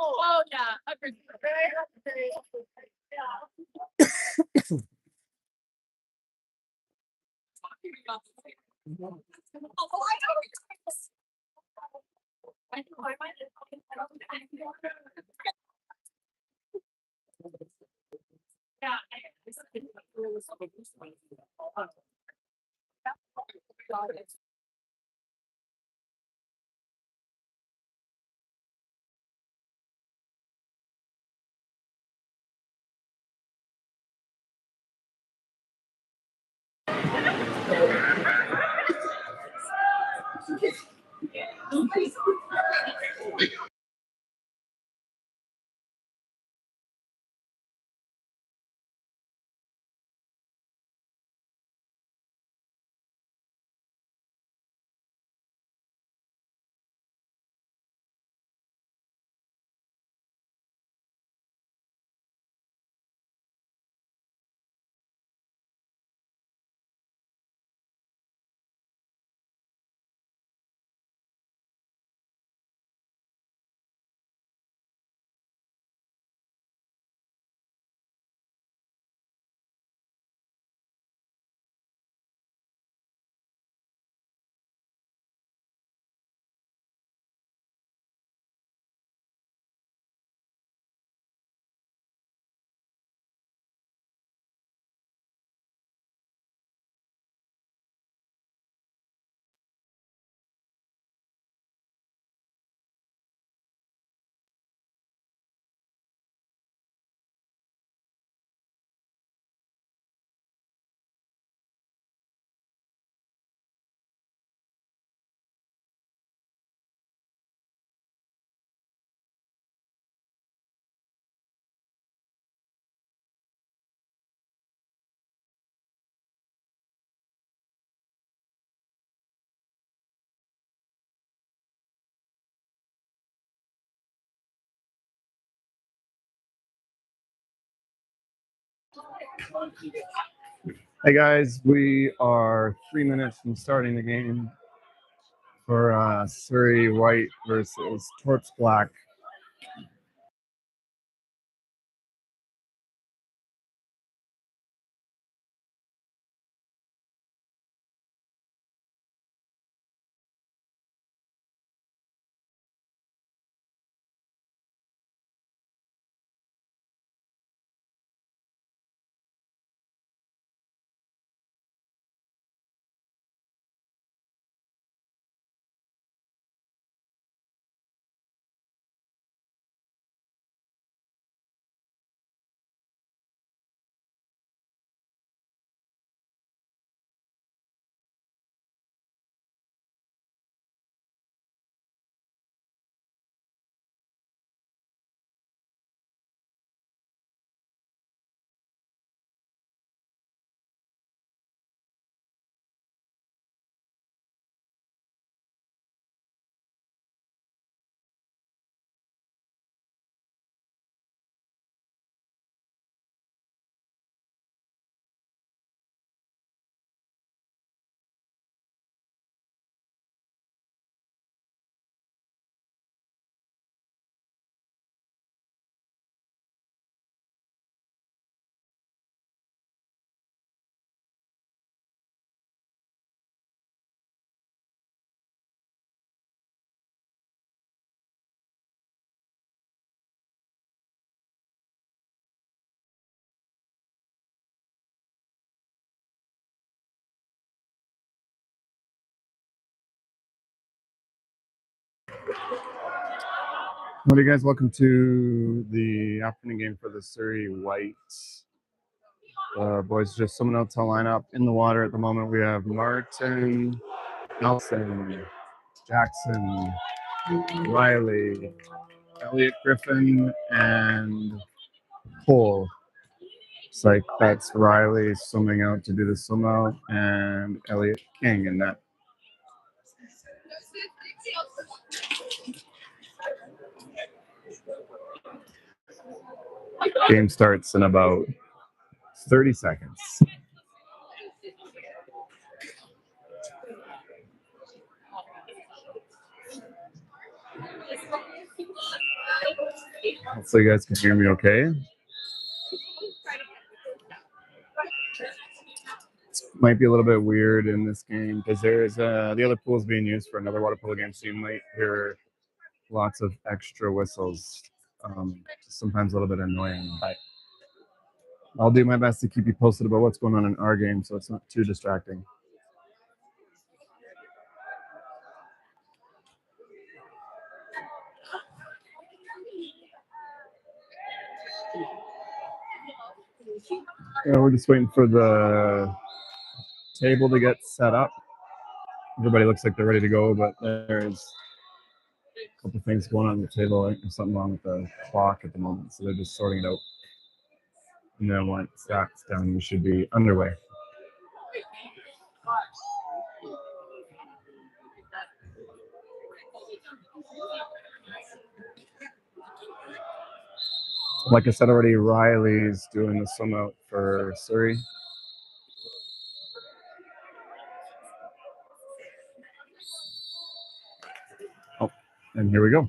Oh yeah. Hey guys, we are 3 minutes from starting the game for Surrey White versus Torps Black. Well, you guys, welcome to the afternoon game for the Surrey White. Boys, just some notes to line up in the water at the moment. We have Martin, Nelson, Jackson, Riley, Elliot Griffin, and Cole. It's like that's Riley swimming out to do the swim out, and Elliot King in that. Game starts in about 30 seconds. Hopefully you guys can hear me okay. It might be a little bit weird in this game because there's the other pool is being used for another water polo game, so you might hear lots of extra whistles. Sometimes a little bit annoying, but I'll do my best to keep you posted about what's going on in our game so it's not too distracting. We're just waiting for the table to get set up. Everybody looks like they're ready to go, but there's a couple things going on the table. I think there's something wrong with the clock at the moment, so they're just sorting it out. And then once that's done, we should be underway. Like I said already, Riley's doing the swim out for Surrey. Oh, and here we go.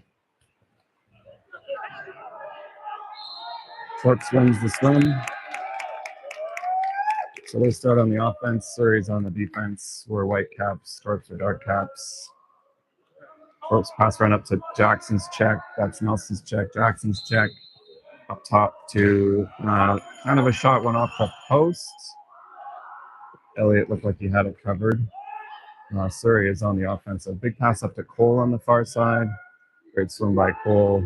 Torps wins the swim. So they start on the offense. Surrey's on the defense. We're white caps. Torps are dark caps. Torps pass run up to Jackson's check. That's Nelson's check. Jackson's check. Up top to kind of a shot went off the post. Elliott looked like he had it covered. Surrey is on the offensive. Big pass up to Cole on the far side. Great swim by Cole.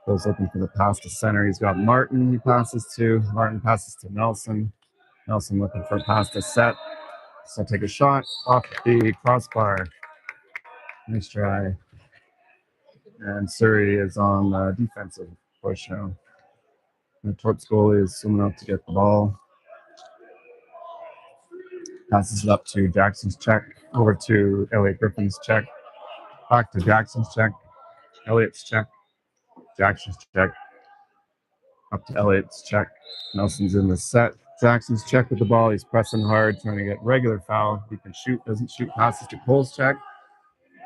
Cole's looking for the pass to center. He's got Martin he passes to. Martin passes to Nelson. Nelson looking for a pass to Set. So take a shot off the crossbar. Nice try. And Surrey is on the defensive push now. The Torps goalie is swimming out to get the ball. Passes it up to Jackson's check. Over to Elliott Griffin's check. Back to Jackson's check. Elliott's check. Jackson's check. Up to Elliott's check. Nelson's in the set. Jackson's check with the ball. He's pressing hard, trying to get regular foul. He can shoot, doesn't shoot. Passes to Cole's check.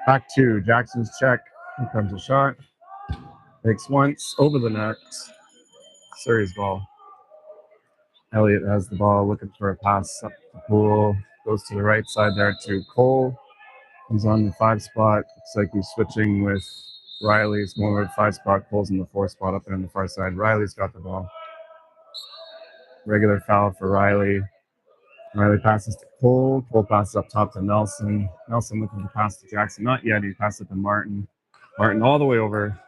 Back to Jackson's check. Here comes a shot. Takes once over the net. Surrey's ball. Elliott has the ball, looking for a pass up the pool. Goes to the right side there to Cole. He's on the 5 spot. Looks like he's switching with Riley. He's going with 5 spot. Cole's in the 4 spot up there on the far side. Riley's got the ball. Regular foul for Riley. Riley passes to Cole. Cole passes up top to Nelson. Nelson looking to pass to Jackson. Not yet. He passes it to Martin. Martin all the way over.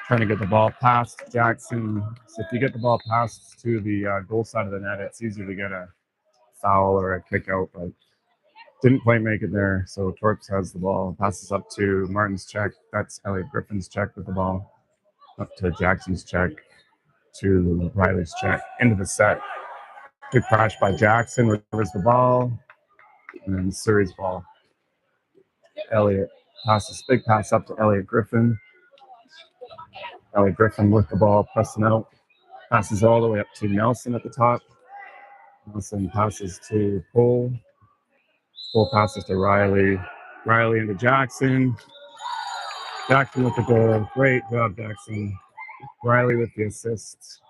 Trying to get the ball past Jackson. So if you get the ball passed to the goal side of the net, it's easier to get a foul or a kick out, but didn't quite make it there. So Torps has the ball, passes up to Martin's check. That's Elliott Griffin's check with the ball. Up to Jackson's check, to Riley's check, into the set. Good crash by Jackson, recovers the ball, and then Surrey's ball. Elliott passes, big pass up to Elliott Griffin. Elliott Griffin with the ball, pressing out. Passes all the way up to Nelson at the top. Nelson passes to Cole. Cole passes to Riley. Riley into Jackson. Jackson with the goal. Great job, Jackson. Riley with the assist.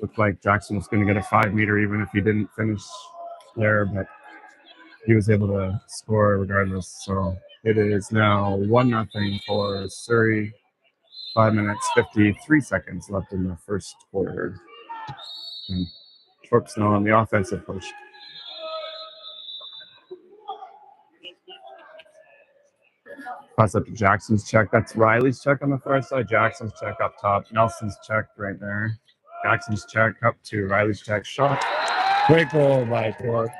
Looked like Jackson was going to get a 5-meter even if he didn't finish there, but he was able to score regardless. So it is now 1-0 for Surrey. 5 minutes, 53 seconds left in the first quarter. And Torps now on the offensive push. Pass up to Jackson's check. That's Riley's check on the far side. Jackson's check up top. Nelson's check right there. Jackson's check up to Riley's check. Shot. Great goal by Torps.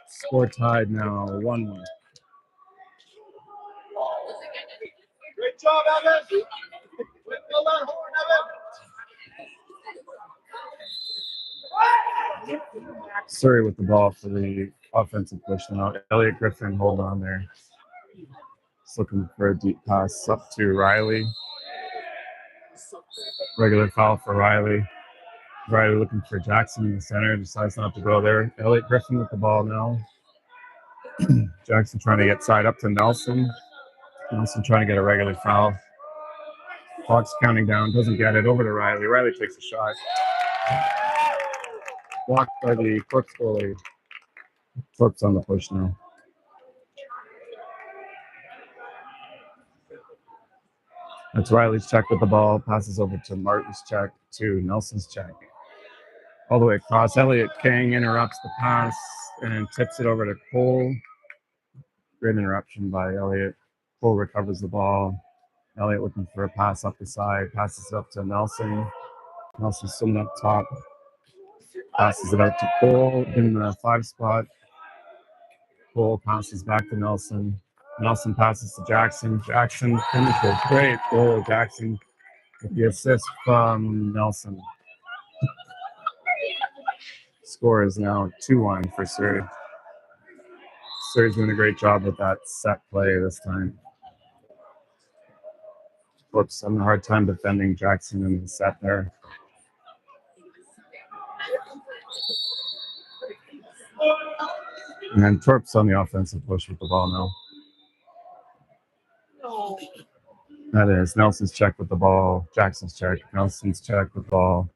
Score tied now, 1-1. Great job, Evan. Well done, Horn, Evan. Surrey with the ball for the offensive push now. Elliott Griffin, hold on there. Just looking for a deep pass up to Riley. Regular foul for Riley. Riley looking for Jackson in the center, decides not to go there. Elliot Griffin with the ball now. Jackson trying to get side up to Nelson. Nelson trying to get a regular foul. Clock's counting down, doesn't get it. Over to Riley. Riley takes a shot. Blocked by the Torps goalie. Torps on the push now. That's Riley's check with the ball. Passes over to Martin's check to Nelson's check. All the way across. Elliot King interrupts the pass and tips it over to Cole. Great interruption by Elliot. Cole recovers the ball. Elliot looking for a pass up the side. Passes it up to Nelson. Nelson swimming up top. Passes it out to Cole in the 5 spot. Cole passes back to Nelson. Nelson passes to Jackson. Jackson finishes. Great goal, Jackson, with the assist from Nelson. Score is now 2-1 for Surrey. Surrey's doing a great job with that set play this time. Torps having a hard time defending Jackson in the set there. And then Torps on the offensive push with the ball now. That is Nelson's check with the ball. Jackson's check. Nelson's check with the ball.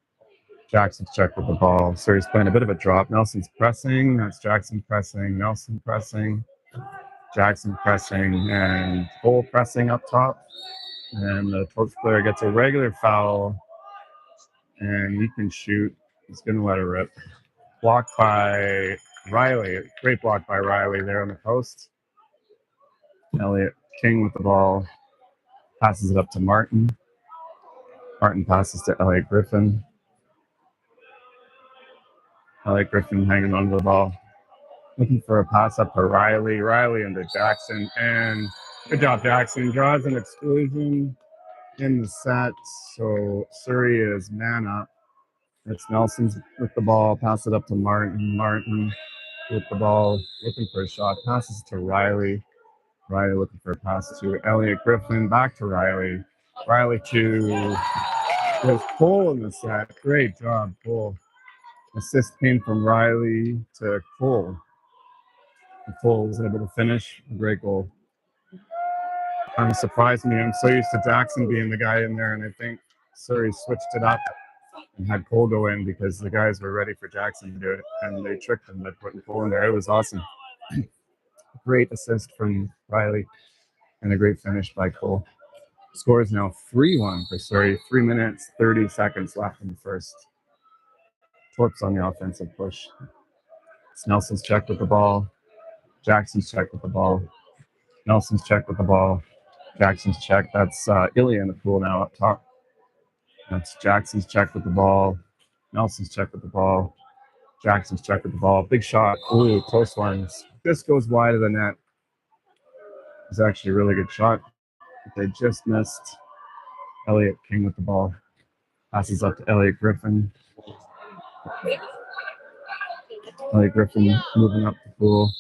Jackson's check with the ball. Surrey's playing a bit of a drop. Nelson's pressing. That's Jackson pressing. Nelson pressing. Jackson pressing. And Cole pressing up top. And the Torps player gets a regular foul. And he can shoot. He's going to let it rip. Blocked by Riley. Great block by Riley there on the post. Elliot King with the ball. Passes it up to Martin. Martin passes to Elliot Griffin. Elliot Griffin hanging on to the ball. Looking for a pass up to Riley. Riley into Jackson. And good job, Jackson. Draws an exclusion in the set. So Surrey is man up. It's Nelson's with the ball. Pass it up to Martin. Martin with the ball. Looking for a shot. Passes to Riley. Riley looking for a pass to Elliot Griffin. Back to Riley. Riley to Cole in the set. Great job, Cole. Assist came from Riley to Cole. And Cole was able to finish. A great goal. Kind of surprised me. I'm so used to Jackson being the guy in there, and I think Surrey switched it up and had Cole go in because the guys were ready for Jackson to do it, and they tricked him by putting Cole in there. It was awesome. Great assist from Riley and a great finish by Cole. Score is now 3-1 for Surrey. 3 minutes, 30 seconds left in the first. Torps on the offensive push. It's Nelson's check with the ball. Jackson's check with the ball. Nelson's check with the ball. Jackson's check. That's Ilya in the pool now up top. That's Jackson's check with the ball. Nelson's check with the ball. Jackson's check with the ball. Big shot. Ooh, close ones. This goes wide of the net. It's actually a really good shot. They just missed. Elliot King with the ball. Passes up to Elliot Griffin. Elliot Griffin moving up the pool.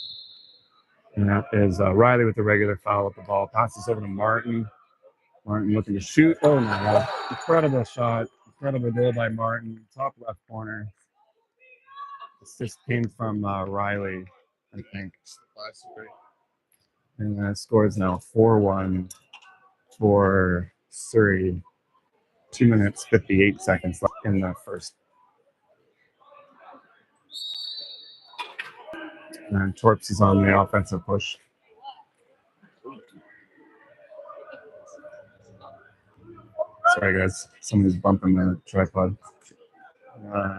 And that is Riley with the regular foul with the ball. Passes over to Martin. Martin looking to shoot. Oh no. Incredible shot. Incredible goal by Martin. Top left corner. This just came from Riley, I think. And that score is now 4-1 for Surrey. 2 minutes, 58 seconds left in the first. And Torps is on the offensive push. Sorry, guys. Somebody's bumping the tripod.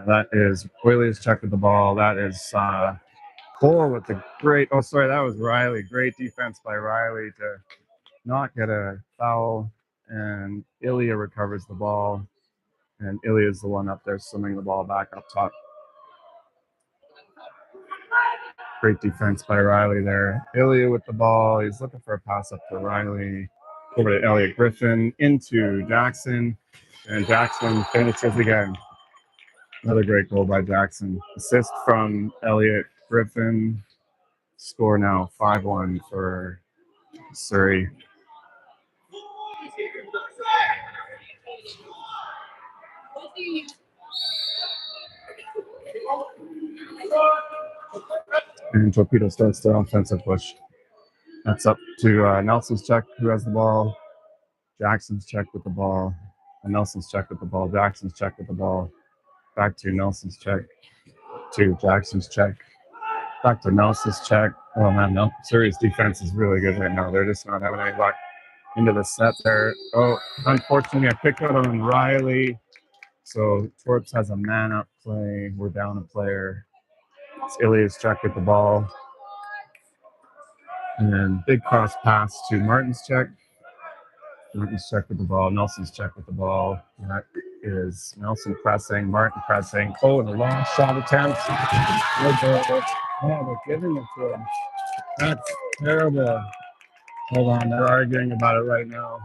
That is Oilers check with the ball. That is Cole with the great. Oh, sorry, that was Riley. Great defense by Riley to not get a foul. And Ilya recovers the ball. And Ilya is the one up there swimming the ball back up top. Great defense by Riley there. Ilya with the ball. He's looking for a pass up to Riley. Over to Elliot Griffin. Into Jackson. And Jackson finishes again. Another great goal by Jackson. Assist from Elliot Griffin. Score now 5-1 for Surrey. And Torpedo starts their offensive push. That's up to Nelson's check, who has the ball. Jackson's check with the ball. Nelson's check with the ball. Jackson's check with the ball. Back to Nelson's check. To Jackson's check. Back to Nelson's check. Oh man, no. Surrey's defense is really good right now. They're just not having any luck into the set there. Oh, unfortunately, I picked out on Riley. So Torps has a man up play. We're down a player. It's Ilia's check with the ball. And then big cross pass to Martin's check. Martin's check with the ball. Nelson's check with the ball. That is Nelson pressing, Martin pressing. Oh, and a long shot attempt. Oh, they're giving it to him. That's terrible. Hold on, they're arguing about it right now.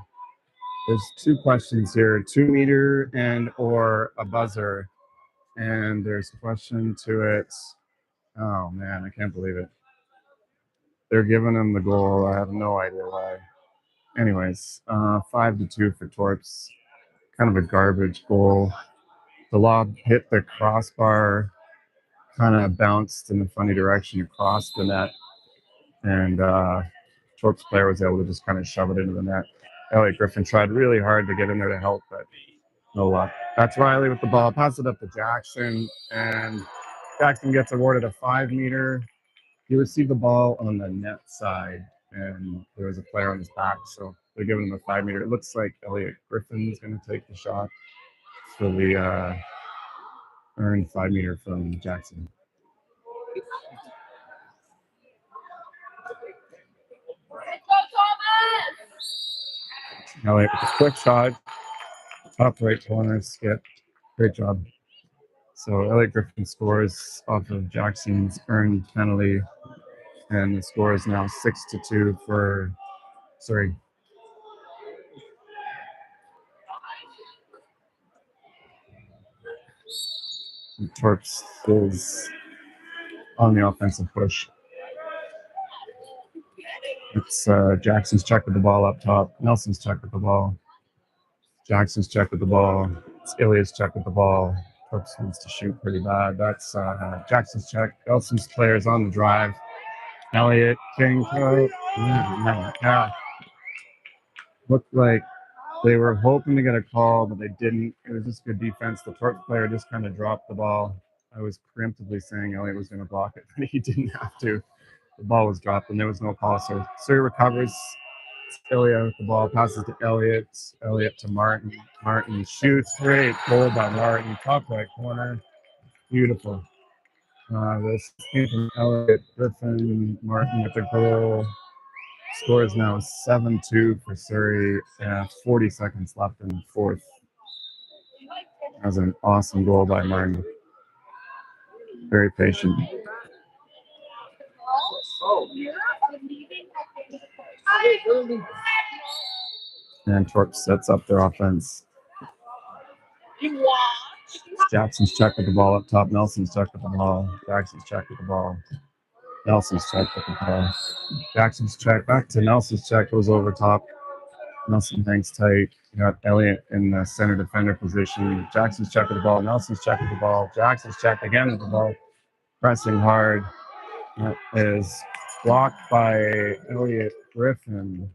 There's two questions here: 2-meter and or a buzzer. And there's a question to it. Oh man, I can't believe it. They're giving him the goal. I have no idea why. Anyways, 5-2 for Torps. Kind of a garbage goal. The lob hit the crossbar, kind of bounced in a funny direction across the net, and Torps player was able to just kind of shove it into the net. Elliot Griffin tried really hard to get in there to help, but no luck. That's Riley with the ball. Pass it up to Jackson, and Jackson gets awarded a 5-meter. He received the ball on the net side, and there was a player on his back, so they're giving him a 5-meter. It looks like Elliot Griffin's going to take the shot for the earned 5-meter from Jackson. Elliot with a quick shot, top right corner, skip. Great job. So Elliot Griffin scores off of Jackson's earned penalty, and the score is now 6-2 for Surrey. Torps is on the offensive push. It's Jackson's check with the ball up top. Nelson's check with the ball. Jackson's check with the ball. It's Ilia's check with the ball. Torps needs to shoot pretty bad. That's Jackson's check. Nelson's players on the drive. Elliot, King, yeah. Looked like they were hoping to get a call, but they didn't. It was just good defense. The Torps player just kind of dropped the ball. I was preemptively saying Elliot was going to block it, but he didn't have to. The ball was dropped, and there was no call. So Surrey recovers. Ilia with the ball, passes to Elliot. Elliot to Martin. Martin shoots. Great goal by Martin. Top right corner. Beautiful. This came from Elliot Griffin. Martin with the goal. Score is now 7-2 for Surrey. 40 seconds left in the fourth. That was an awesome goal by Martin. Very patient. And Torps sets up their offense. Jackson's check with the ball up top. Nelson's check with the ball. Jackson's check with the ball. Nelson's check with the ball. Jackson's check back to Nelson's check, goes over top. Nelson hangs tight. You got Elliot in the center defender position. Jackson's check with the ball. Nelson's check with the ball. Jackson's check again with the ball. Pressing hard. That is blocked by Elliot Griffin.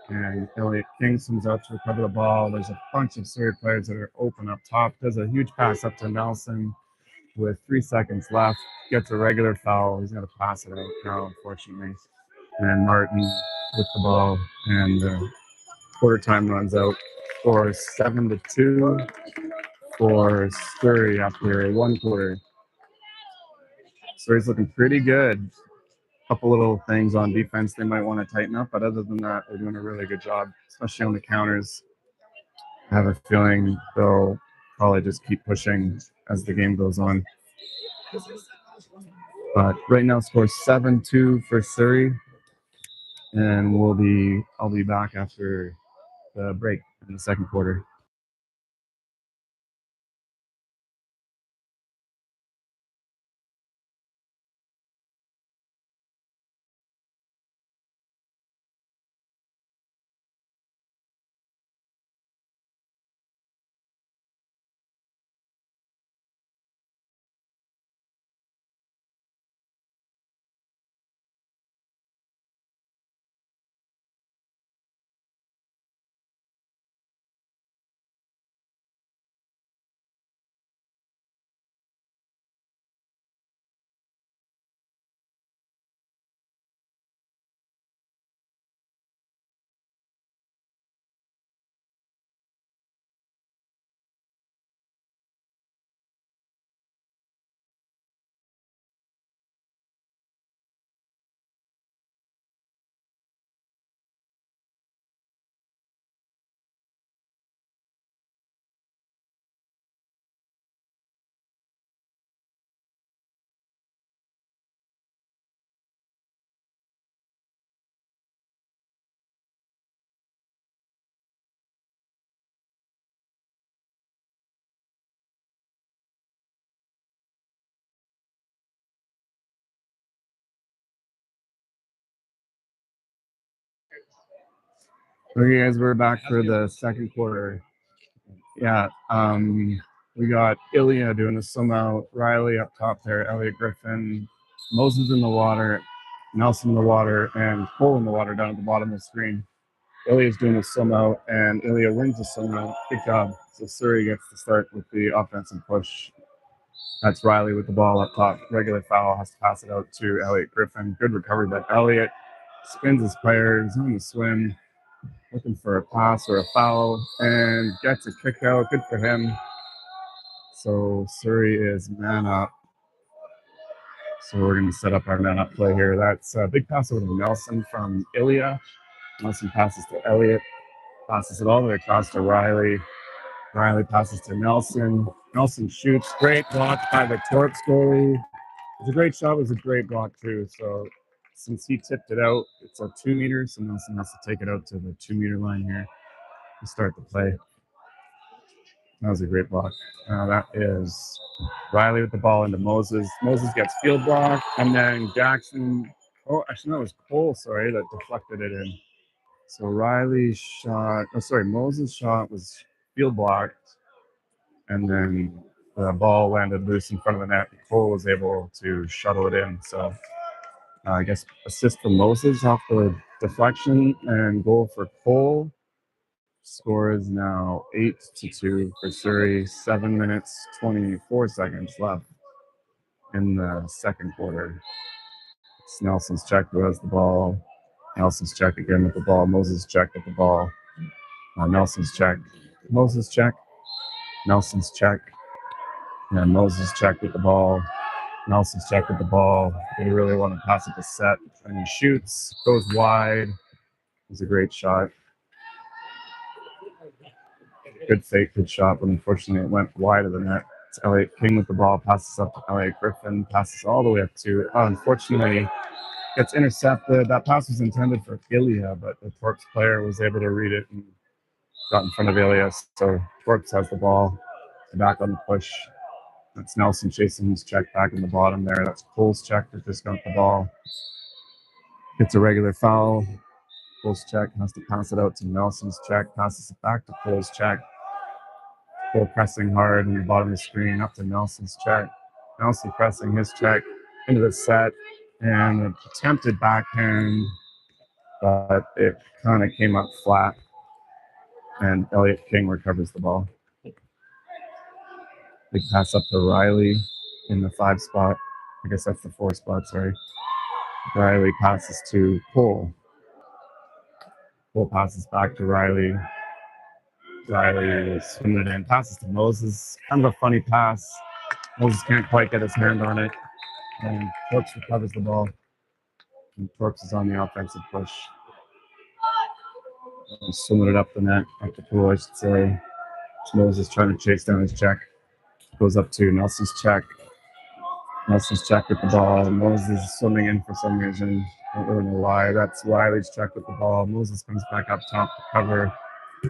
And Elliot Kingston's out to recover the ball. There's a bunch of Surrey players that are open up top. Does a huge pass up to Nelson with 3 seconds left. Gets a regular foul. He's going to pass it out now, unfortunately. And Martin with the ball. And quarter time runs out. Score 7-2 for Surrey after one quarter. Surrey's looking pretty good. Couple little things on defense they might want to tighten up, but other than that, they're doing a really good job, especially on the counters. I have a feeling they'll probably just keep pushing as the game goes on. But right now, score 7-2 for Surrey, and I'll be back after the break in the second quarter. Okay, guys, we're back for the second quarter. Yeah, we got Ilya doing the swim out, Riley up top there, Elliot Griffin, Moses in the water, Nelson in the water, and Cole in the water down at the bottom of the screen. Ilya's doing the swim out, and Ilya wins the swim out. Good job. So Surrey gets to start with the offensive push. That's Riley with the ball up top. Regular foul, has to pass it out to Elliot Griffin. Good recovery by Elliot. Spins his players on the swim, looking for a pass or a foul, and gets a kick out. Good for him. So Surrey is man up. So we're going to set up our man up play here. That's a big pass over to Nelson from Ilya. Nelson passes to Elliot, passes it all the way across to Riley. Riley passes to Nelson. Nelson shoots. Great block by the Torps goalie. It's a great shot. It was a great block too. So since he tipped it out, it's a 2 meter. So Nelson has to take it out to the 2 meter line here to start the play. That was a great block. That is Riley with the ball into Moses. Moses gets field blocked, and then Jackson. Oh, actually, no, it was Cole, sorry, that deflected it in. So Riley's shot, Moses' shot was field blocked, and then the ball landed loose in front of the net. Cole was able to shuttle it in. So I guess assist for Moses off the deflection and goal for Cole. Score is now 8-2 for Surrey. 7 minutes, 24 seconds left in the second quarter. It's Nelson's check who has the ball. Nelson's check again with the ball. Moses check with the ball. Nelson's check. Moses check. Nelson's check. And Moses check with the ball. Nelson's check with the ball. They really want to pass it to Set. And he shoots, goes wide. It was a great shot. Good fake, good shot, but unfortunately it went wide of the net. It's Elliot King with the ball, passes up to Elliot Griffin, passes all the way up to, unfortunately, gets intercepted. That pass was intended for Ilya, but the Torps player was able to read it and got in front of Ilya. So Torps has the ball, back on the push. That's Nelson chasing his check back in the bottom there. That's Cole's check that just got the ball. Gets a regular foul. Cole's check has to pass it out to Nelson's check, passes it back to Cole's check. Cole pressing hard in the bottom of the screen up to Nelson's check. Nelson pressing his check into the set and an attempted backhand, but it kind of came up flat. And Elliot King recovers the ball. Big pass up to Riley in the 5 spot. I guess that's the 4 spot, sorry. Riley passes to Cole. Cole passes back to Riley. Riley swimming it in, passes to Moses. Kind of a funny pass. Moses can't quite get his hand on it. And Torps recovers the ball. And Torps is on the offensive push. Swimming it up the net, up the pool, I should say. Moses trying to chase down his check. Goes up to Nelson's check. Nelson's check with the ball. Moses is swimming in for some reason. Don't really know why. That's Riley's check with the ball. Moses comes back up top to cover.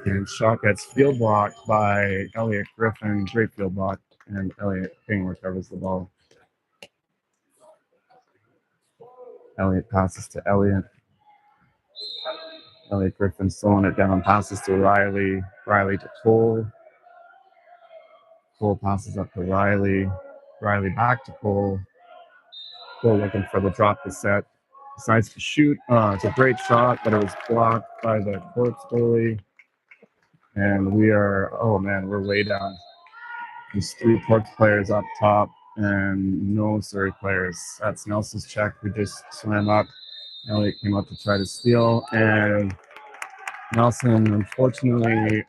And shot gets field blocked by Elliot Griffin. Great field block. And Elliot King recovers the ball. Elliot passes to Elliot. Elliot Griffin slowing it down. Passes to Riley. Riley to Cole. Cole passes up to Riley. Riley back to Cole. Cole looking for the drop to Set. Decides to shoot. It's a great shot, but it was blocked by the Torps goalie. And we're way down. There's 3 Torps players up top and no Surrey players. That's Nelson's check who just swam up. Elliot came up to try to steal, and Nelson unfortunately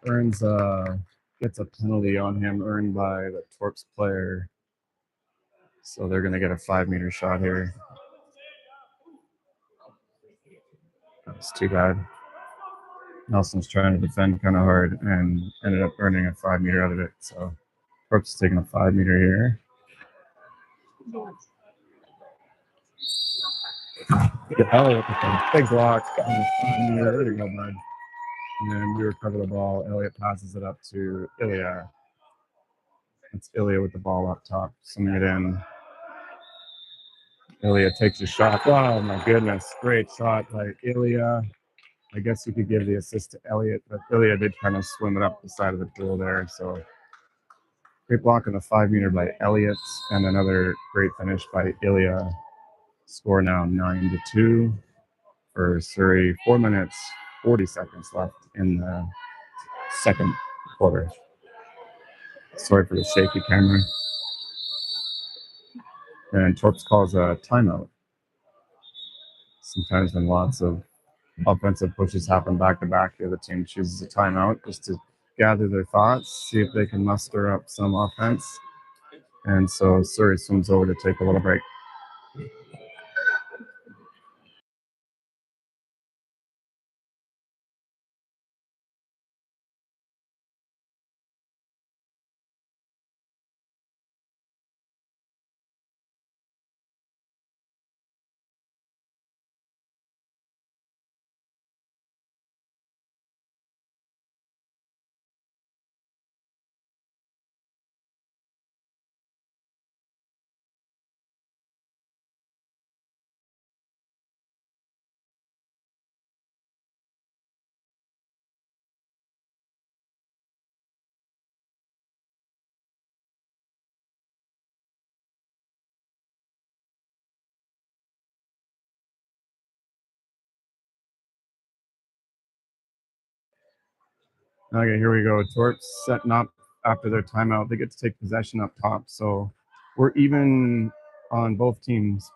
gets a penalty on him earned by the Torps player. So they're going to get a 5 meter shot here. That's too bad. Nelson's trying to defend kind of hard and ended up earning a 5 meter out of it. So Torps is taking a 5 meter here. Elliot with a big block. There you go, bud. And then we recover the ball. Elliot passes it up to Ilya. It's Ilya with the ball up top, sending it in. Ilya takes a shot. Oh my goodness, great shot by Ilya. I guess you could give the assist to Elliott, but Ilya did kind of swim it up the side of the pool there. So great block on the 5-meter by Elliott, and another great finish by Ilya. Score now 9-2 for Surrey. 4 minutes, 40 seconds left in the second quarter. Sorry for the shaky camera. And Torps calls a timeout. Sometimes when lots of offensive pushes happen back to back, the other team chooses a timeout just to gather their thoughts, see if they can muster up some offense. And so Surrey swims over to take a little break. Okay, here we go. Torps setting up after their timeout. They get to take possession up top. So we're even on both teams.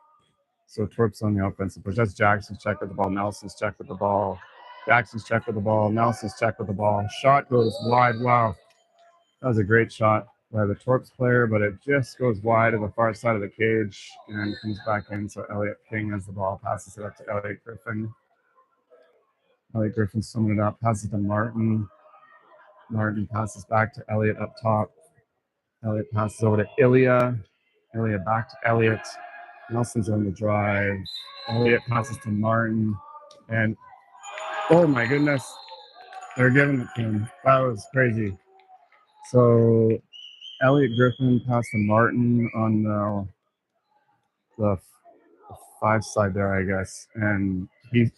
So Torps on the offensive push. That's Jackson's check with the ball. Nelson's check with the ball. Jackson's check with the ball. Nelson's check with the ball. Shot goes wide. Wow. That was a great shot by the Torps player, but it just goes wide to the far side of the cage and comes back in. So Elliot King has the ball, passes it up to Elliot Griffin. Elliot Griffin summing it up, passes to Martin. Martin passes back to Elliot up top. Elliot passes over to Ilya. Ilya back to Elliot. Nelson's on the drive. Elliot passes to Martin. And oh my goodness, they're giving it to him. That was crazy. So Elliot Griffin passed to Martin on the 5 side there, I guess. And he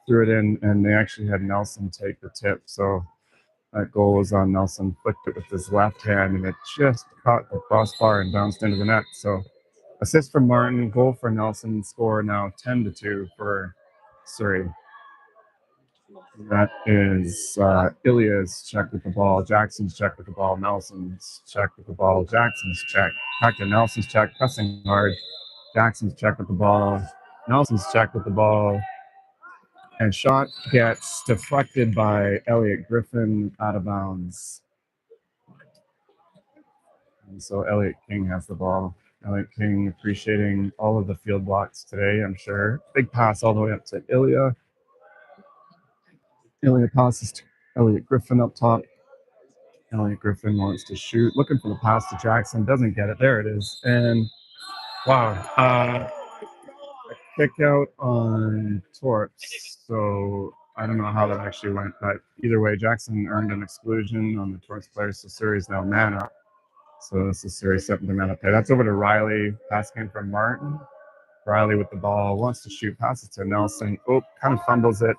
threw it in, and they actually had Nelson take the tip. So that goal was on Nelson, flicked it with his left hand, and it just caught the crossbar and bounced into the net. So assist for Martin, goal for Nelson, score now 10-2 for Surrey. That is Ilya's check with the ball, Jackson's check with the ball, Nelson's check with the ball, Jackson's check, back to Nelson's check, pressing hard, Jackson's check with the ball, Nelson's check with the ball, and shot gets deflected by Elliot Griffin out of bounds. And so Elliot King has the ball. Elliot King appreciating all of the field blocks today, I'm sure. Big pass all the way up to Ilya. Ilya passes to Elliot Griffin up top. Elliot Griffin wants to shoot, looking for the pass to Jackson, doesn't get it. There it is. And wow, a kick out on Torps. So I don't know how that actually went, but either way, Jackson earned an exclusion on the Torps player, so Surrey's now man up. So this is Surrey setting the man up there. That's over to Riley. Pass came from Martin. Riley with the ball, wants to shoot, passes to Nelson. Oh, kind of fumbles it,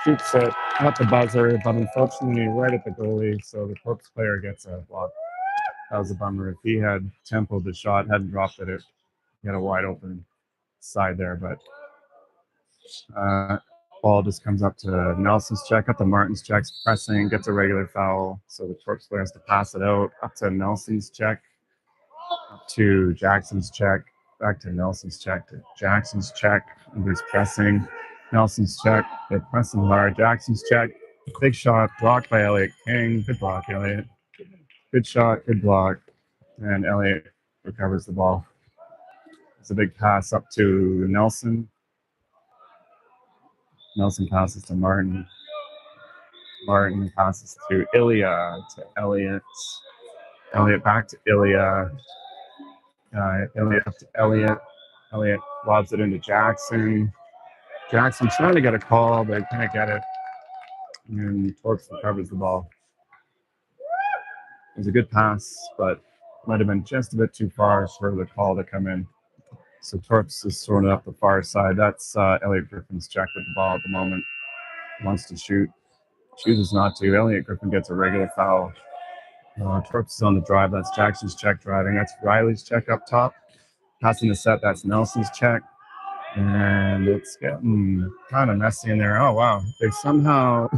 shoots it at the buzzer, but unfortunately right at the goalie. So the Torps player gets a block. That was a bummer. If he had tempoed the shot, hadn't dropped it, he had a wide open side there. But ball just comes up to Nelson's check, up to Martin's checks, pressing, gets a regular foul. So the Torps player has to pass it out, up to Nelson's check, up to Jackson's check, back to Nelson's check, to Jackson's check, and he's pressing. Nelson's check, they're pressing hard. Jackson's check, big shot, blocked by Elliot King. Good block, Elliot. Good shot, good block. And Elliot recovers the ball. It's a big pass up to Nelson. Nelson passes to Martin. Martin passes to Ilya, to Elliot. Elliot back to Ilya. Elliot up to Elliot. Elliot lobs it into Jackson. Jackson trying to get a call, but can't get it. And Torps recovers the ball. It was a good pass, but might have been just a bit too far for the call to come in. So Torps is throwing it up the far side. That's Elliot Griffin's check with the ball at the moment. wants to shoot, chooses not to. Elliot Griffin gets a regular foul. Torps is on the drive. That's Jackson's check driving. That's Riley's check up top. Passing the set. That's Nelson's check. And it's getting kind of messy in there. Oh, wow. They somehow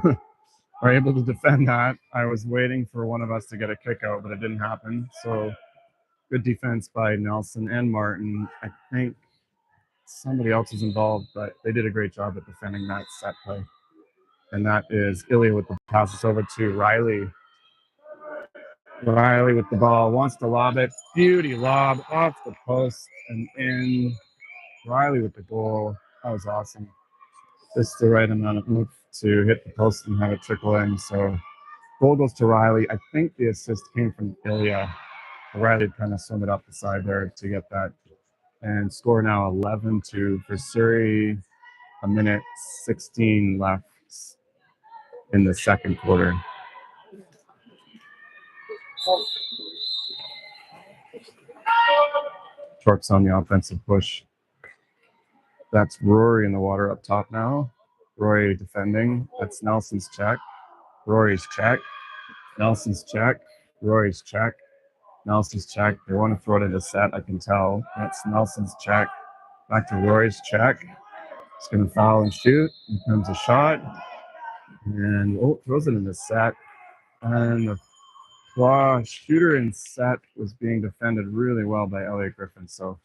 are able to defend that. I was waiting for one of us to get a kick out, but it didn't happen. So good defense by Nelson and Martin. I think somebody else is involved, but they did a great job at defending that set play. And that is Ilya with the passes over to Riley. Riley with the ball, wants to lob it. Beauty lob off the post and in. Riley with the goal. That was awesome. Just the right amount of oomph to hit the post and have it trickle in. So goal goes to Riley. I think the assist came from Ilya. Riley kind of swung it up the side there to get that. And score now 11-2 for Surrey. A minute 16 left in the second quarter. Torps on the offensive push. That's Rory in the water up top now. Rory defending. That's Nelson's check. Rory's check. Nelson's check. Rory's check. Nelson's check. They want to throw it into set, I can tell. That's Nelson's check. Back to Rory's check. He's going to foul and shoot. Here comes a shot. And throws it in the set. And the shooter in set was being defended really well by Elliot Griffin. So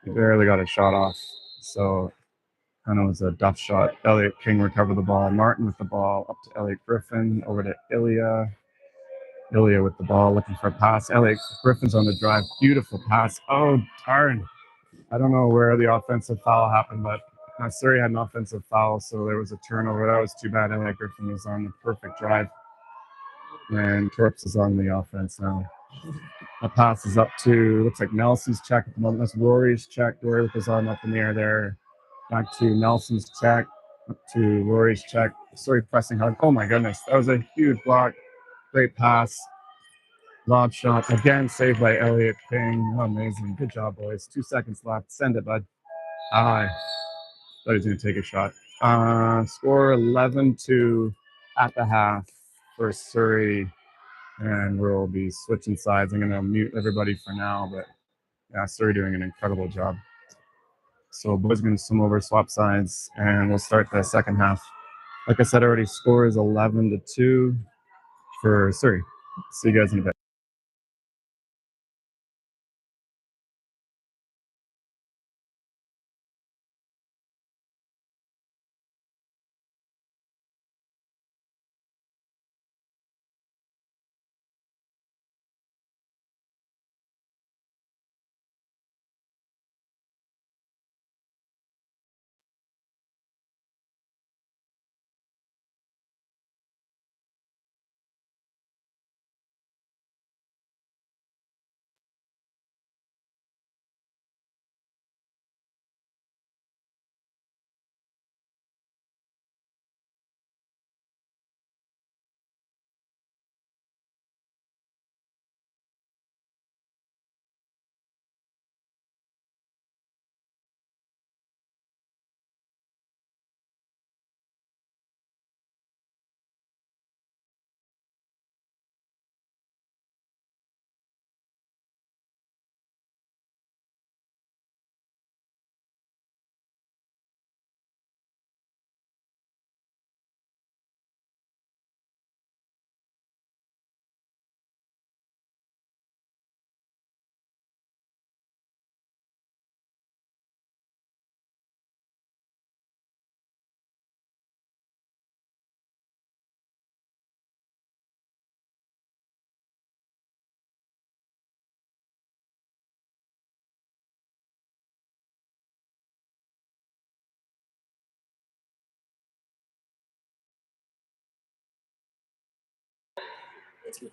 he barely got a shot off. So kind of was a duff shot. Elliot King recovered the ball. Martin with the ball up to Elliot Griffin. Over to Ilya. Ilya with the ball looking for a pass. Elliot Griffin's on the drive. Beautiful pass. Oh, darn. I don't know where the offensive foul happened, but Surrey had an offensive foul, so there was a turnover. That was too bad. Elliot Griffin was on the perfect drive. And Torps is on the offense now. The pass is up to, looks like Nelson's check at the moment. That's Rory's check. Rory with his arm up in the air there. Back to Nelson's check. Up to Rory's check. Surrey pressing hard. Oh my goodness. That was a huge block. Great pass. Lob shot. Again, saved by Elliot King. Oh, amazing. Good job, boys. 2 seconds left. Send it, bud. Thought he was going to take a shot. Score 11-2 at the half for Surrey. And we'll be switching sides. I'm going to mute everybody for now, but yeah, Surrey doing an incredible job. So boys going to swim over, swap sides, and we'll start the second half. Like I said already, score is 11-2 for Surrey. See you guys in a bit.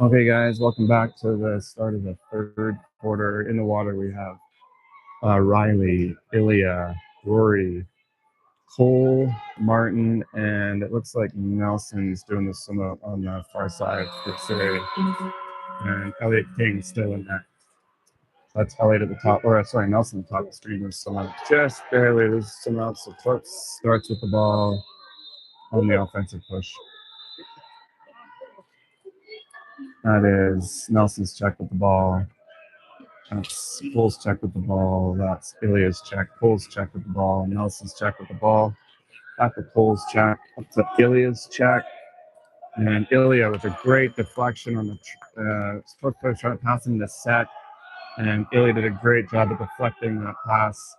Okay, guys, welcome back to the start of the third quarter. In the water, we have Riley, Ilya, Rory, Cole, Martin, and it looks like Nelson's doing the swim out on the far side for Surrey. And Elliot King still in that. That's Elliot at the top, or sorry, Nelson at the top of the screen with someone just barely loses some out. So Torps starts with the ball. on the offensive push. That is Nelson's check with the ball. That's Cole's check with the ball. That's Ilya's check. Cole's check with the ball. Nelson's check with the ball. Back to Cole's check. Up to Ilya's check. And Ilya with a great deflection on the push, trying to pass him the set. And Ilya did a great job of deflecting that pass.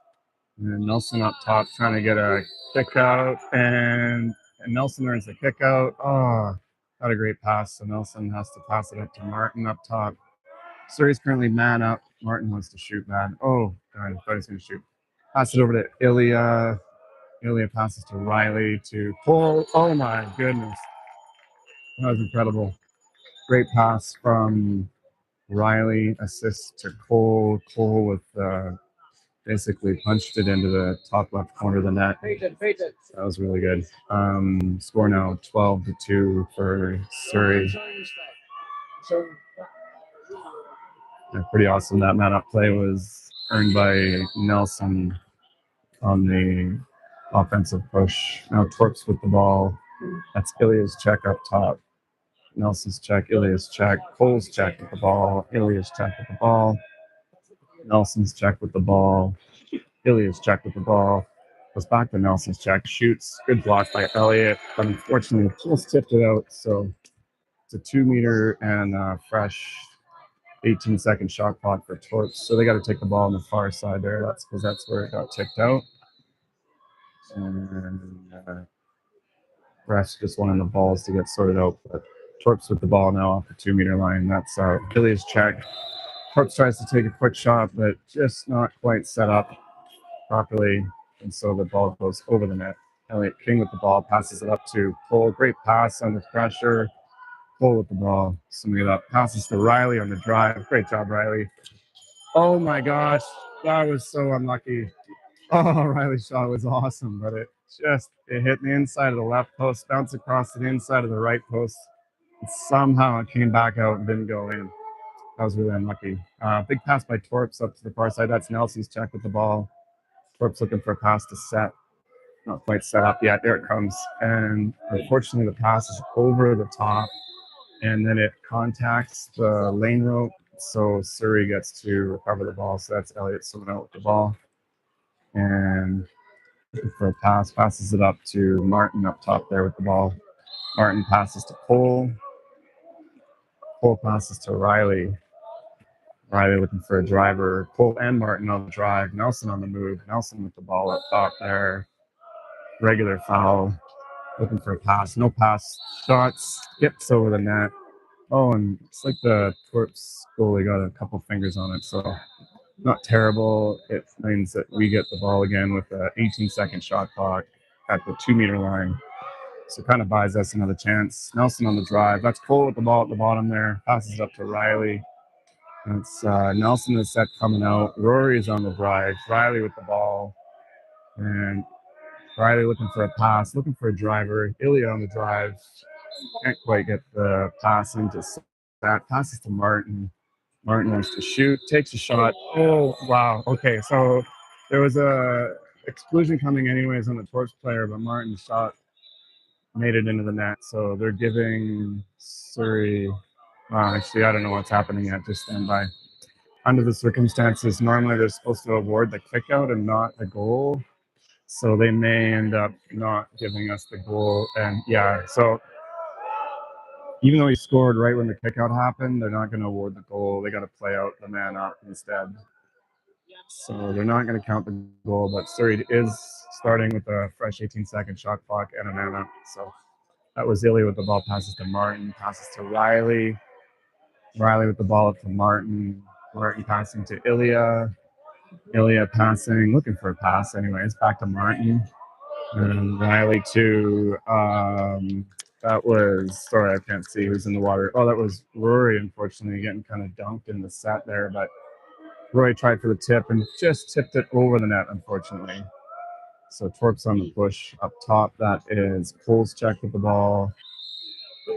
And Nelson up top trying to get a kick out. And Nelson earns the kick out. Oh, got a great pass. So Nelson has to pass it up to Martin up top. Surrey's currently man up. Martin wants to shoot, man. Oh, darn, I thought he was going to shoot. Pass it over to Ilya. Ilya passes to Riley, to Cole. Oh, my goodness. That was incredible. Great pass from Riley. Assist to Cole. Cole with basically punched it into the top left corner of the net. That was really good. Score now 12-2 for Surrey. Yeah, pretty awesome. That man up play was earned by Nelson on the offensive push. Now Torps with the ball. That's Ilya's check up top. Nelson's check, Ilya's check, Cole's check with the ball, Ilya's check with the ball, Nelson's check with the ball, Ilya's check with the ball. Goes back to Nelson's check, shoots. Good block by Elliott, but unfortunately just tipped it out. So it's a 2 meter and fresh 18-second shot clock for Torps. So they got to take the ball on the far side there. That's because that's where it got tipped out. And Rest just wanted the balls to get sorted out. But Torps with the ball now off the 2 meter line. That's Billy's check. Torps tries to take a quick shot, but just not quite set up properly. And so the ball goes over the net. Elliott King with the ball, passes it up to Cole. Great pass under pressure. Cole with the ball, summing it up. Passes to Riley on the drive. Great job, Riley. Oh my gosh, that was so unlucky. Oh, Riley's shot was awesome, but it hit the inside of the left post, bounced across to the inside of the right post. And somehow it came back out and didn't go in. That was really unlucky. Big pass by Torps up to the far side. That's Nelson's check with the ball. Torps looking for a pass to set. Not quite set up yet. There it comes. And unfortunately, the pass is over the top. And then it contacts the lane rope. So Surrey gets to recover the ball. So that's Elliott swimming out with the ball. And looking for a pass. Passes it up to Martin up top there with the ball. Martin passes to Cole. Cole passes to Riley. Riley looking for a driver. Cole and Martin on the drive. Nelson on the move. Nelson with the ball up top there. Regular foul. Looking for a pass. No pass. Shots. Skips over the net. Oh, and it's like the Torps goalie got a couple fingers on it. So not terrible. It means that we get the ball again with an 18-second shot clock at the 2 meter line. So kind of buys us another chance. Nelson on the drive. That's Cole with the ball at the bottom there. Passes it up to Riley. That's Nelson is set coming out. Rory is on the drive. Riley with the ball. And Riley looking for a pass, looking for a driver. Ilya on the drive. Can't quite get the pass into that. Passes to Martin. Martin wants to shoot, takes a shot. Oh, wow. Okay, so there was a exclusion coming anyways on the Torps player, but Martin's shot made it into the net. So they're giving Surrey, actually, I don't know what's happening yet. Just stand by. Under the circumstances, normally they're supposed to award the kick out and not a goal. So they may end up not giving us the goal. And yeah, so even though he scored right when the kickout happened, they're not going to award the goal. They got to play out the man up instead. So they're not going to count the goal, but Surrey is starting with a fresh 18-second shot clock and a man up. So that was Ilya with the ball, passes to Martin, passes to Riley. Riley with the ball up to Martin. Martin passing to Ilya. Ilya passing, looking for a pass anyways, back to Martin. And Riley to, that was, sorry, I can't see who's in the water. Oh, that was Rory, unfortunately, getting kind of dunked in the set there. But Roy tried for the tip and just tipped it over the net, unfortunately. So Torps on the push up top. That is Cole's check with the ball.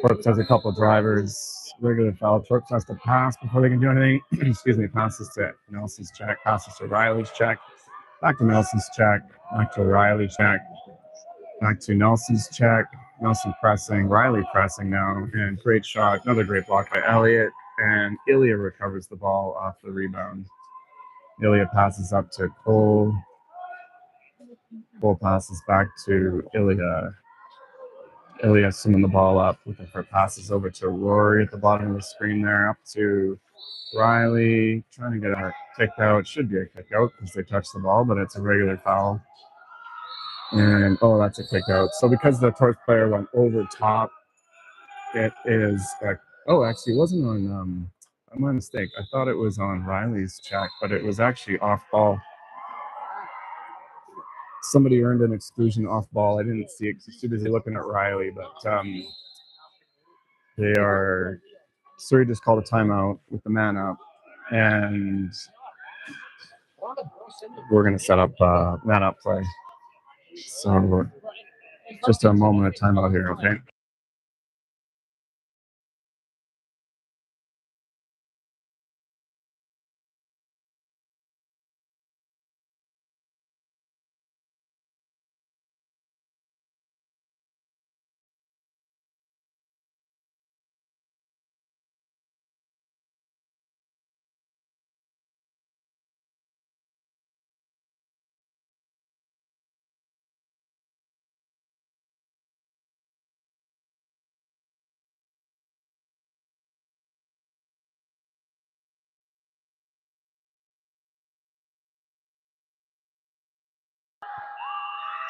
Torps has a couple drivers. Regular foul. Torps has to pass before they can do anything. Excuse me. Passes to Nelson's check. Passes to Riley's check. Back to Nelson's check. Back to Riley's check. Back to Nelson's check. Nelson pressing, Riley pressing now, and great shot. Another great block by Elliott, and Ilya recovers the ball off the rebound. Ilya passes up to Cole. Cole passes back to Ilya. Ilya swimming the ball up, looking for passes over to Rory at the bottom of the screen there, up to Riley, trying to get a kick out. Should be a kick out because they touched the ball, but it's a regular foul. And, oh, that's a kick out. So because the Torps player went over top, it is, oh, actually, it wasn't on, my mistake. I thought it was on Riley's check, but it was actually off ball. Somebody earned an exclusion off ball. I didn't see it because I was too busy looking at Riley, but they are, Surrey just called a timeout with the man up, and we're going to set up man up play. So just a moment of timeout here, okay?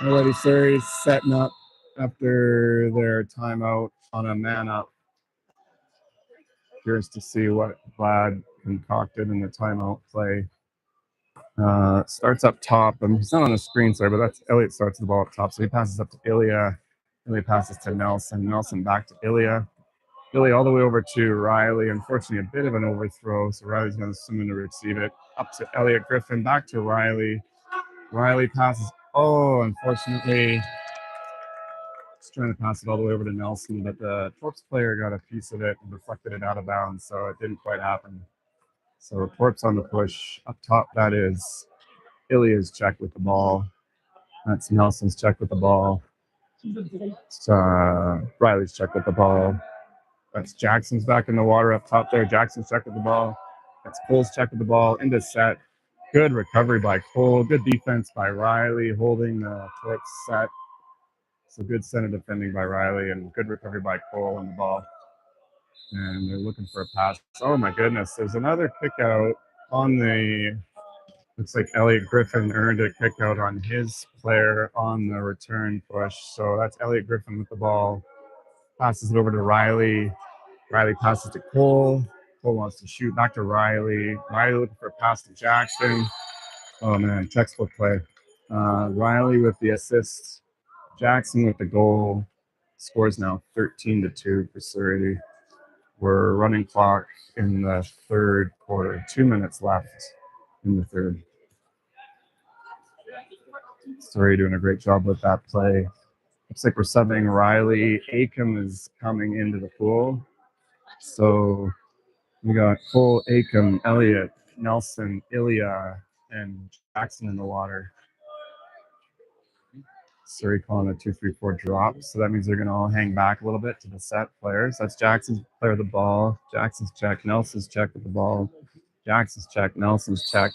Alrighty, Surrey's setting up after their timeout on a man up. Curious to see what Vlad concocted in the timeout play. Starts up top. He's not on the screen, sorry, but that's Elliott starts the ball up top. So he passes up to Ilya. Ilya passes to Nelson. Nelson back to Ilya. Ilya all the way over to Riley. Unfortunately, a bit of an overthrow. So Riley's going to swim in to receive it. Up to Elliott Griffin. Back to Riley. Riley passes. Oh, unfortunately, he's trying to pass it all the way over to Nelson, but the Torps player got a piece of it and deflected it out of bounds, so it didn't quite happen. So Torps on the push. Up top, that is Ilya's check with the ball. That's Nelson's check with the ball. It's Riley's check with the ball. That's Jackson's back in the water up top there. Jackson's check with the ball. That's Cole's check with the ball. Into set. Good recovery by Cole. Good defense by Riley, holding the Torps set. So good center defending by Riley and good recovery by Cole on the ball. And they're looking for a pass. Oh my goodness. There's another kick out on the, looks like Elliott Griffin earned a kick out on his player on the return push. So that's Elliott Griffin with the ball. Passes it over to Riley. Riley passes to Cole. Cole wants to shoot back to Riley. Riley looking for a pass to Jackson. Oh man, textbook play. Riley with the assist. Jackson with the goal. Scores now 13-2 for Surrey. We're running clock in the third quarter. 2 minutes left in the third. Surrey doing a great job with that play. Looks like we're subbing Riley. Acom is coming into the pool. So we got Cole, Acom, Elliott, Nelson, Ilya, and Jackson in the water. Surrey calling a 2-3-4 drop. So that means they're going to all hang back a little bit to the set players. That's Jackson's player of the ball. Jackson's check. Nelson's check with the ball. Jackson's check. Nelson's check.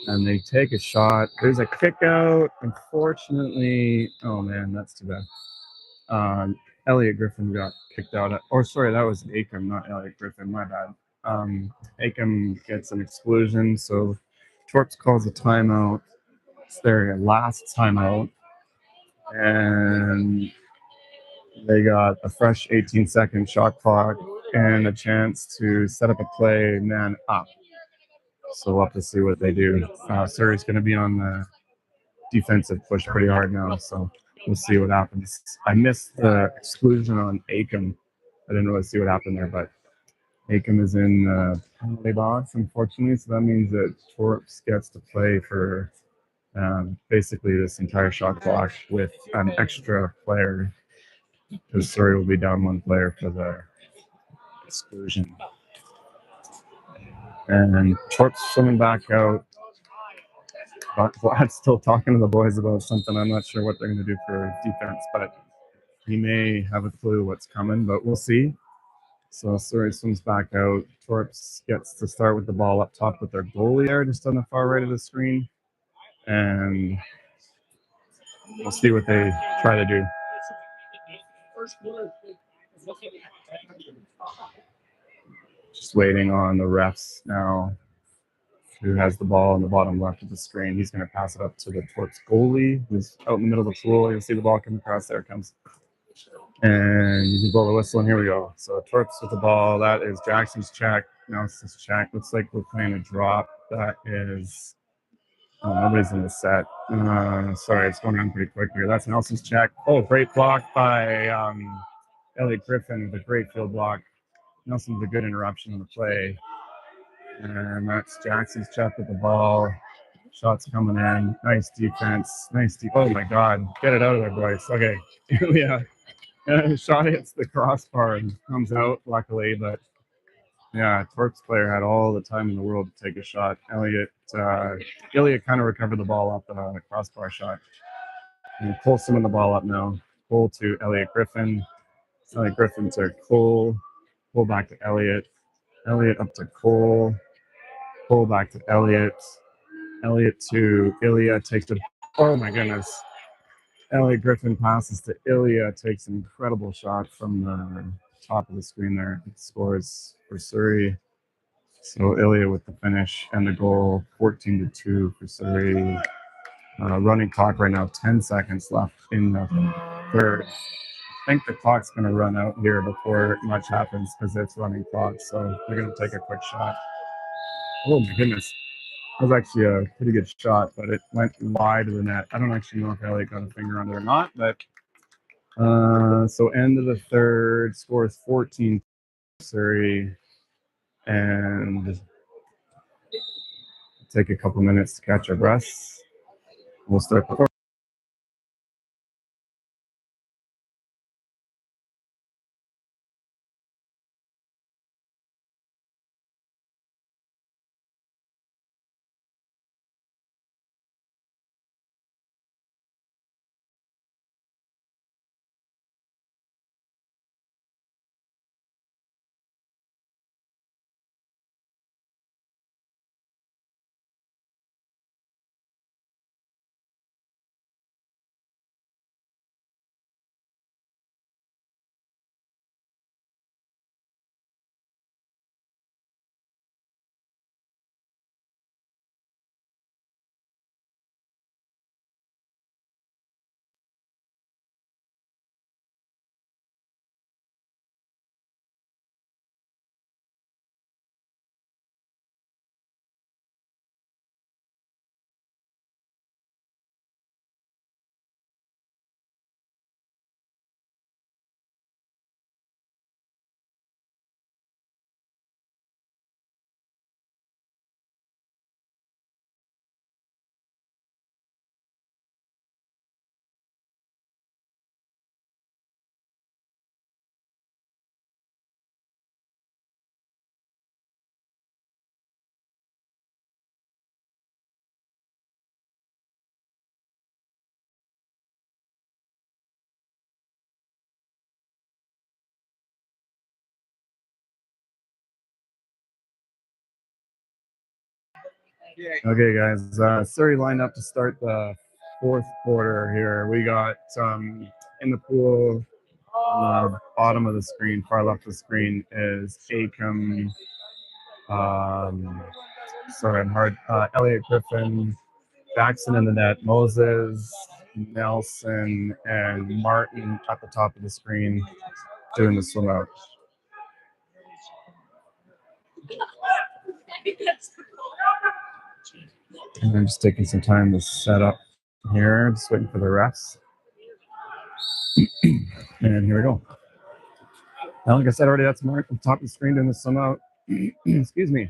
And they take a shot. There's a kick out. Unfortunately, oh man, that's too bad. Elliott Griffin got kicked out. Or sorry, that was Acom, not Elliott Griffin. My bad. Acom gets an exclusion. So Torps calls a timeout. It's their last timeout. And they got a fresh 18-second shot clock and a chance to set up a play man up. So we'll have to see what they do. Surrey's going to be on the defensive push pretty hard now, so we'll see what happens. I missed the exclusion on Acom. I didn't really see what happened there, but Acom is in the penalty box, unfortunately, so that means that Torps gets to play for basically this entire shot clock with an extra player, because Surrey will be down one player for the exclusion. And Torps swimming back out. Vlad's still talking to the boys about something. I'm not sure what they're going to do for defense, but he may have a clue what's coming, but we'll see. So Surrey swims back out. Torps gets to start with the ball up top with their goalie there, just on the far right of the screen. And we'll see what they try to do. Just waiting on the refs now. Who has the ball in the bottom left of the screen. He's going to pass it up to the Torps goalie, who's out in the middle of the pool. You'll see the ball come across. There it comes. And you can blow the whistle, and here we go. So Torps with the ball. That is Jackson's check. Nelson's check. Looks like we're playing a drop. That is... Oh, nobody's in the set. Sorry, it's going on pretty quick here. That's Nelson's check. Oh, great block by Elliot Griffin with a great field block. Nelson's a good interruption on the play. And that's Jackson's check with the ball. Shots coming in. Nice defense. Oh my God. Get it out of there, boys. Okay. Yeah. Shot hits the crossbar and comes out, luckily. But yeah, Torps player had all the time in the world to take a shot. Elliot kind of recovered the ball off the crossbar shot. And Cole's summing the ball up now. Cole to Elliot Griffin. Elliot Griffin to Cole. Cole back to Elliot. Elliot up to Cole. Cole back to Elliot. Elliot to Ilya, takes it. Oh my goodness. Elliot Griffin passes to Ilya, takes an incredible shot from the top of the screen there. It scores for Surrey. So Ilya with the finish and the goal, 14-2 for Surrey. Running clock right now, 10 seconds left in the third. I think the clock's going to run out here before much happens because it's running clock. So they're going to take a quick shot. Oh my goodness. That was actually a pretty good shot, but it went wide of the net. I don't actually know if Elliot got a finger on it or not, but so end of the third, scores 14 Surrey, and take a couple minutes to catch our breaths. We'll start the Okay, guys. Surrey lined up to start the fourth quarter here. We got in the pool, on the bottom of the screen, far left of the screen, is Acom. Elliot Griffin, Jackson in the net, Moses, Nelson, and Martin at the top of the screen doing the swim out. And I'm just taking some time to set up here, just waiting for the refs. And here we go. Now, like I said already, that's Martin at the top of the screen doing the swim out. Excuse me.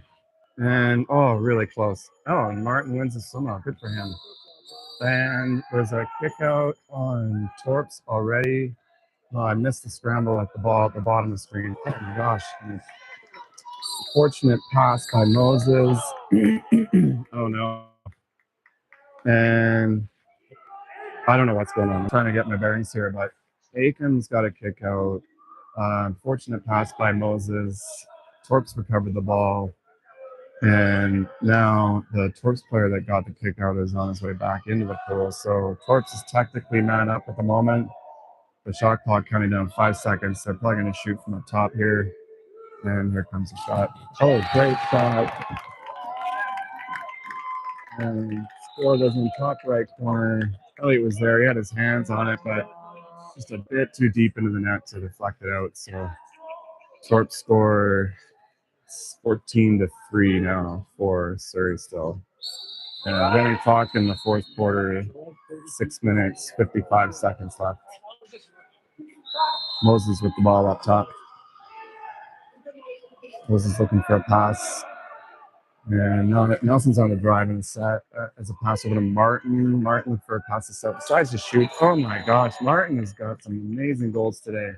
And, oh, really close. Oh, and Martin wins the swim out. Good for him. And there's a kick out on Torps already. Oh, I missed the scramble at the ball at the bottom of the screen. Oh my gosh. Fortunate pass by Moses. Oh no. And I don't know what's going on. I'm trying to get my bearings here, but Aiken's got a kick out. Unfortunate pass by Moses. Torps recovered the ball. And now the Torps player that got the kick out is on his way back into the pool. So Torps is technically man up at the moment. The shot clock counting down 5 seconds. They're probably going to shoot from the top here. And here comes the shot. Oh, great shot. And score goes in the top right corner. Elliott was there. He had his hands on it, but just a bit too deep into the net to deflect it out. So Torps score 14-3 now for Surrey still. Running clock in the fourth quarter, 6 minutes, 55 seconds left. Moses with the ball up top. Moses looking for a pass. And Nelson's on the drive and set as a pass over to Martin. Martin for a pass to set. Decides to shoot. Oh my gosh, Martin has got some amazing goals today.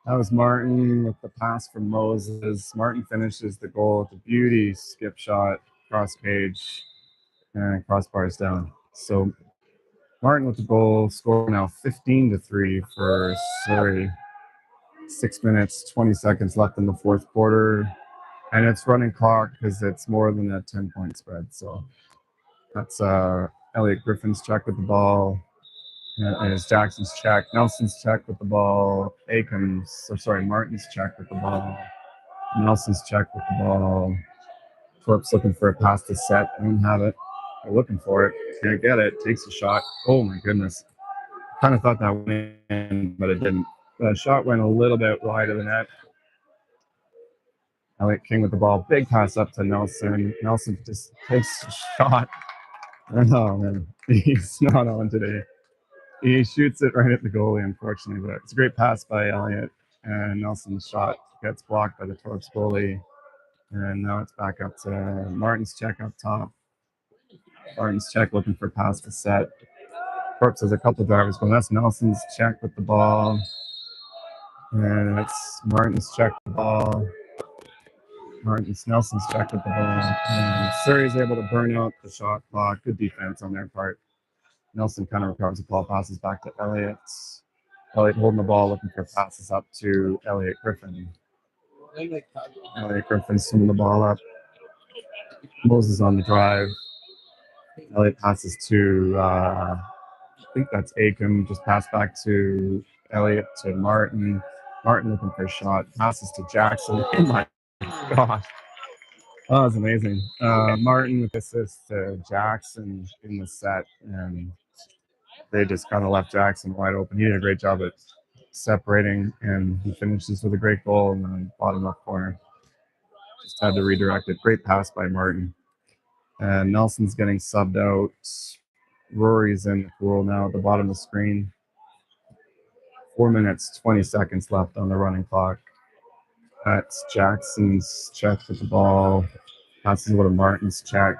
That was Martin with the pass from Moses. Martin finishes the goal with a beauty skip shot, cross page, and crossbars down. So Martin with the goal, score now 15-3 for Surrey. 6 minutes, 20 seconds left in the fourth quarter. And it's running clock because it's more than a 10-point spread. So that's Elliot Griffin's check with the ball. And it's Jackson's check. Nelson's check with the ball. Martin's check with the ball. Nelson's check with the ball. Torps looking for a pass to set. I don't have it. They're looking for it. Can't get it. Takes a shot. Oh my goodness. Kind of thought that went in, but it didn't. The shot went a little bit wide of the net. Elliot King with the ball. Big pass up to Nelson. Nelson just takes a shot. Oh, man. He's not on today. He shoots it right at the goalie, unfortunately. But it's a great pass by Elliot. And Nelson's shot gets blocked by the Torps goalie. And now it's back up to Martin's check up top. Martin's check looking for pass to set. Torps has a couple drivers going. That's Nelson's check with the ball. And it's Martin's check with the ball. Nelson's check with the ball. And Surrey's able to burn out the shot clock. Good defense on their part. Nelson kind of recovers the ball, passes back to Elliott. Elliott holding the ball, looking for passes up to Elliot Griffin. Elliot Griffin swinging the ball up. Moses on the drive. Elliott passes to, I think that's Aiken. Just pass back to Elliott to Martin. Martin looking for a shot. Passes to Jackson. Oh my gosh. That was amazing. Martin with assist to Jackson in the set, and they just kind of left Jackson wide open. He did a great job at separating, and he finishes with a great goal in the bottom left corner. Just had to redirect it. Great pass by Martin. And Nelson's getting subbed out. Rory's in the pool now at the bottom of the screen. 4 minutes, 20 seconds left on the running clock. That's Jackson's check with the ball. Passes over to Martin's check.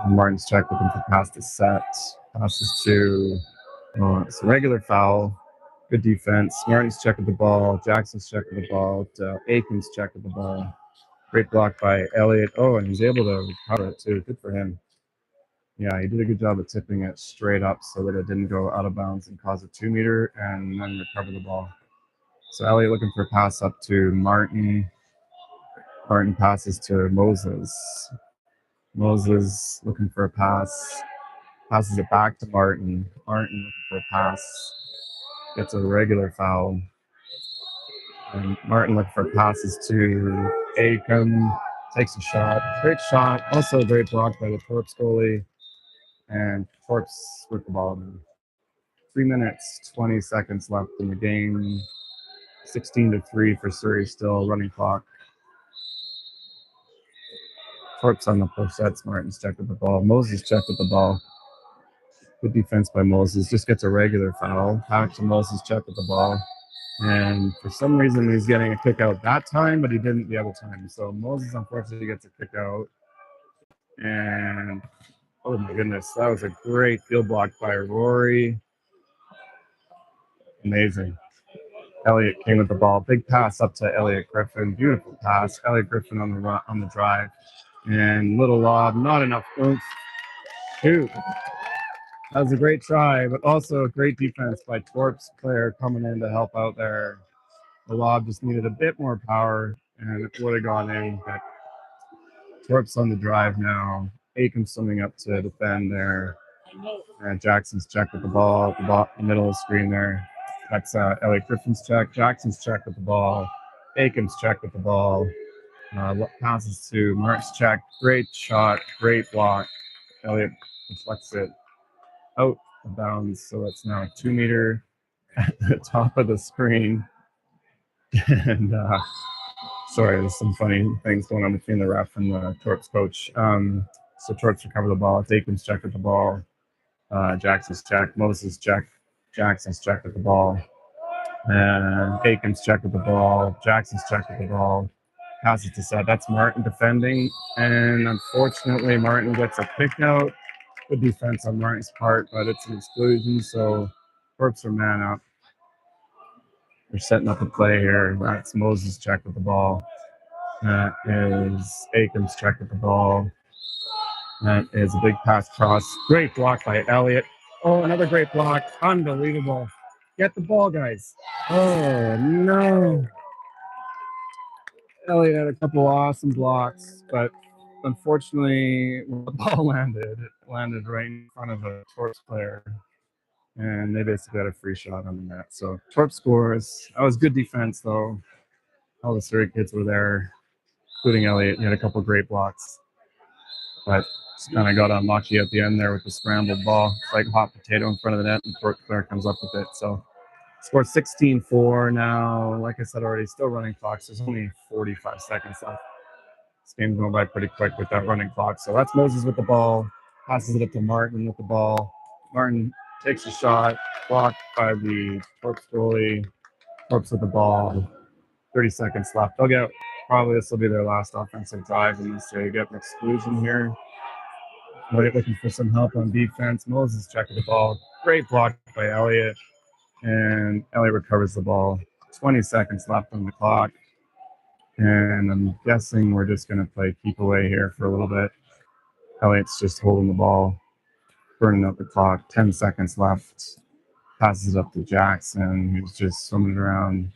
Martin's check looking for pass to set. Passes to it's a regular foul. Good defense. Martin's check with the ball. Jackson's check with the ball. Aiken's check with the ball. Great block by Elliott. Oh, and he's able to recover it too. Good for him. Yeah, he did a good job of tipping it straight up so that it didn't go out of bounds and cause a 2-meter, and then recover the ball. So Elliott looking for a pass up to Martin. Martin passes to Moses. Moses looking for a pass. Passes it back to Martin. Martin looking for a pass. Gets a regular foul. And Martin looking for passes to Aiken. Takes a shot. Great shot. Also a great block by the Torps goalie. And Torps with the ball. 3 minutes, 20 seconds left in the game. 16-3 for Surrey still. Running clock. Torps on the push sets. Martin's check with the ball. Moses check with the ball. Good defense by Moses. Just gets a regular foul. Back to Moses check with the ball. And for some reason, he's getting a kick out that time, but he didn't the other time. So Moses, unfortunately, gets a kick out. And, oh my goodness, that was a great field block by Rory. Amazing. Elliott came with the ball. Big pass up to Elliot Griffin. Beautiful pass. Elliot Griffin on the drive. And little lob. Not enough oomph. Shoot. That was a great try, but also a great defense by Torps player coming in to help out there. The lob just needed a bit more power, and it would have gone in. But Torps on the drive now. Aiken swimming up to defend there. And Jackson's check with the ball at the middle of the screen there. That's Elliot Griffin's check. Jackson's check with the ball. Aiken's check with the ball. Passes to Mark's check. Great shot. Great block. Elliot deflects it out of bounds. So it's now 2 meter at the top of the screen. And sorry, there's some funny things going on between the ref and the Torps coach. So Torps recover the ball. Aiken's check with the ball. Jackson's check. Moses check. Jackson's check with the ball. And Aiken's check with the ball. Jackson's check with the ball. Passes to Seth. That's Martin defending. And unfortunately, Martin gets a pick out. Good defense on Martin's part, but it's an exclusion. So Torps are man up. They're setting up a play here. That's Moses' check with the ball. That is Aiken's check with the ball. That is a big pass cross. Great block by Elliot. Oh, another great block. Unbelievable. Get the ball, guys. Oh, no. Elliot had a couple awesome blocks, but unfortunately, when the ball landed, it landed right in front of a Torps player. And they basically had a free shot on the net. So Torps scores. That was good defense, though. All the Surrey kids were there, including Elliot. He had a couple great blocks. But just kind of got unlucky at the end there with the scrambled ball. It's like hot potato in front of the net, and Torps player comes up with it. So scored 16-4 now. Like I said already, still running clocks. There's only 45 seconds left. This game's going by pretty quick with that running clock. So that's Moses with the ball. Passes it up to Martin with the ball. Martin takes a shot. Blocked by the Torps goalie. Torps with the ball. 30 seconds left. They'll get, probably this will be their last offensive drive unless they get an exclusion here. They're looking for some help on defense. Moses checking the ball. Great block by Elliot. And Elliot recovers the ball. 20 seconds left on the clock. And I'm guessing we're just going to play keep away here for a little bit. Elliot's just holding the ball, burning up the clock. 10 seconds left. Passes it up to Jackson, who's just swimming around.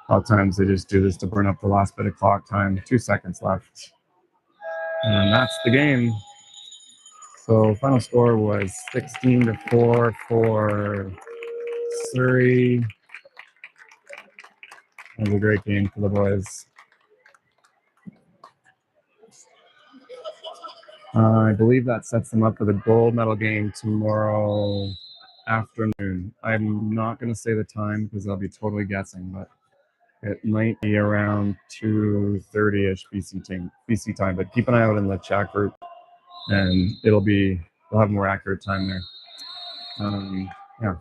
A lot of times they just do this to burn up the last bit of clock time. 2 seconds left. And that's the game. So final score was 16-4 for Surrey. It was a great game for the boys. I believe that sets them up for the gold medal game tomorrow afternoon. I'm not going to say the time because I'll be totally guessing, but it might be around 2:30-ish BC time. But keep an eye out in the chat group, and we'll have more accurate time there. Yeah.